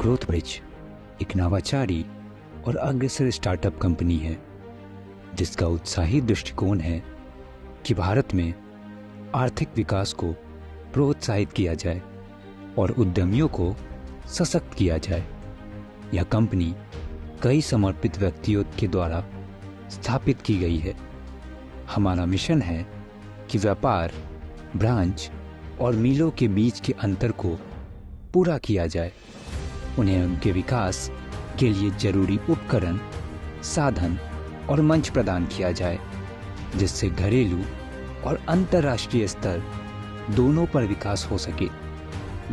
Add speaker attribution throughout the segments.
Speaker 1: Growth bridge एक नवाचारी और अग्रसर स्टार्टअप कंपनी है जिसका उत्साही दृष्टिकोण है कि भारत में आर्थिक विकास को प्रोत्साहित किया जाए और उद्यमियों को सशक्त किया जाए। यह कंपनी कई समर्पित व्यक्तियों के द्वारा स्थापित की गई है। हमारा मिशन है कि व्यापार, ब्रांच और मीलों के बीच के अंतर को पूरा किया जाए, उन्हें उनके विकास के लिए जरूरी उपकरण, साधन और मंच प्रदान किया जाए जिससे घरेलू और अंतर्राष्ट्रीय स्तर दोनों पर विकास हो सके।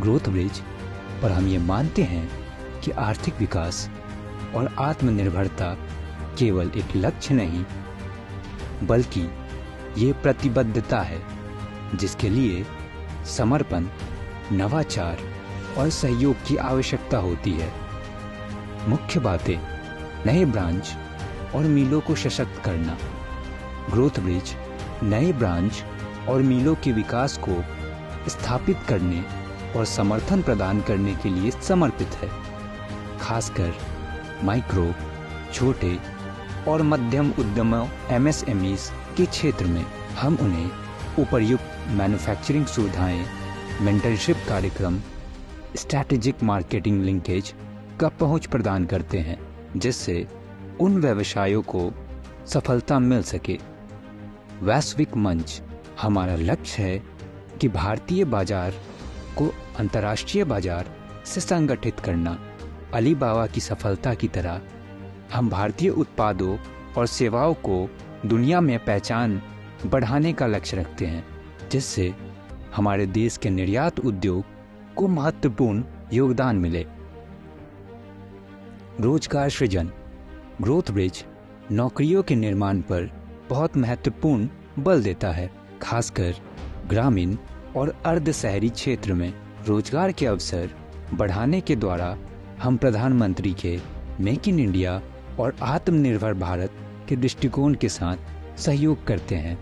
Speaker 1: ग्रोथ ब्रिज पर हम ये मानते हैं कि आर्थिक विकास और आत्मनिर्भरता केवल एक लक्ष्य नहीं बल्कि ये प्रतिबद्धता है जिसके लिए समर्पण, नवाचार और सहयोग की आवश्यकता होती है। मुख्य बातें: नए ब्रांच और मीलों को सशक्त करना। ग्रोथ ब्रिज नए ब्रांच और मीलों के विकास को स्थापित करने और समर्थन प्रदान करने के लिए समर्पित है। खासकर माइक्रो, छोटे और मध्यम उद्यमों MSMEs के क्षेत्र में हम उन्हें उपर्युक्त मैन्युफैक्चरिंग सुविधाएं, मेंटरशिप कार्यक्रम, स्ट्रैटेजिक मार्केटिंग लिंकेज का पहुंच प्रदान करते हैं जिससे उन व्यवसायों को सफलता मिल सके। वैश्विक मंच: हमारा लक्ष्य है कि भारतीय बाजार को अंतर्राष्ट्रीय बाजार से संगठित करना। अलीबाबा की सफलता की तरह हम भारतीय उत्पादों और सेवाओं को दुनिया में पहचान बढ़ाने का लक्ष्य रखते हैं जिससे हमारे देश के निर्यात उद्योग को महत्वपूर्ण योगदान मिले। रोजगार सृजन: ग्रोथ ब्रिज नौकरियों के निर्माण पर बहुत महत्वपूर्ण बल देता है। खासकर ग्रामीण और अर्ध शहरी क्षेत्र में रोजगार के अवसर बढ़ाने के द्वारा हम प्रधानमंत्री के मेक इन इंडिया और आत्मनिर्भर भारत के दृष्टिकोण के साथ सहयोग करते हैं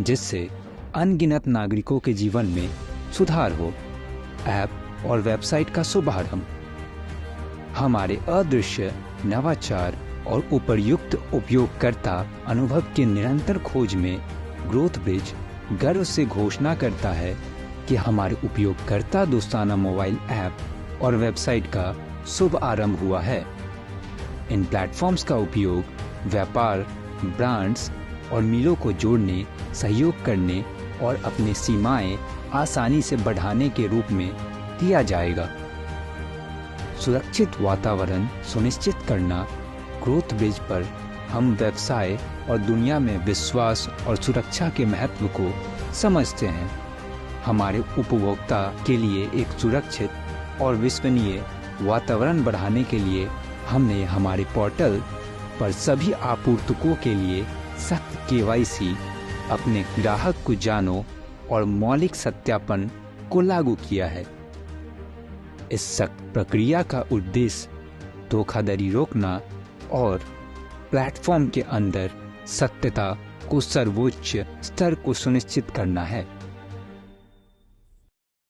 Speaker 1: जिससे अनगिनत नागरिकों के जीवन में सुधार हो। ऐप और वेबसाइट का शुभारंभ: हमारे अदृश्य नवाचार और उपर्युक्त उपयोगकर्ता अनुभव के निरंतर खोज में ग्रोथ ब्रिज गर्व से घोषणा करता है कि हमारे उपयोगकर्ता दोस्ताना मोबाइल ऐप और वेबसाइट का शुभ आरंभ हुआ है। इन प्लेटफॉर्म्स का उपयोग व्यापार, ब्रांड्स और मीलों को जोड़ने, सहयोग करने और अपनी सीमाएं आसानी से बढ़ाने के रूप में किया जाएगा। सुरक्षित वातावरण सुनिश्चित करना: ग्रोथ ब्रिज पर हम व्यवसाय और दुनिया में विश्वास और सुरक्षा के महत्व को समझते हैं। हमारे उपभोक्ता के लिए एक सुरक्षित और विश्वसनीय वातावरण बढ़ाने के लिए हमने हमारे पोर्टल पर सभी आपूर्तिकों के लिए सख्त KYC, अपने ग्राहक को जानो और मौलिक सत्यापन को लागू किया है। इस सख्त प्रक्रिया का उद्देश्य धोखाधड़ी रोकना और प्लेटफॉर्म के अंदर सत्यता को सर्वोच्च स्तर को सुनिश्चित करना है।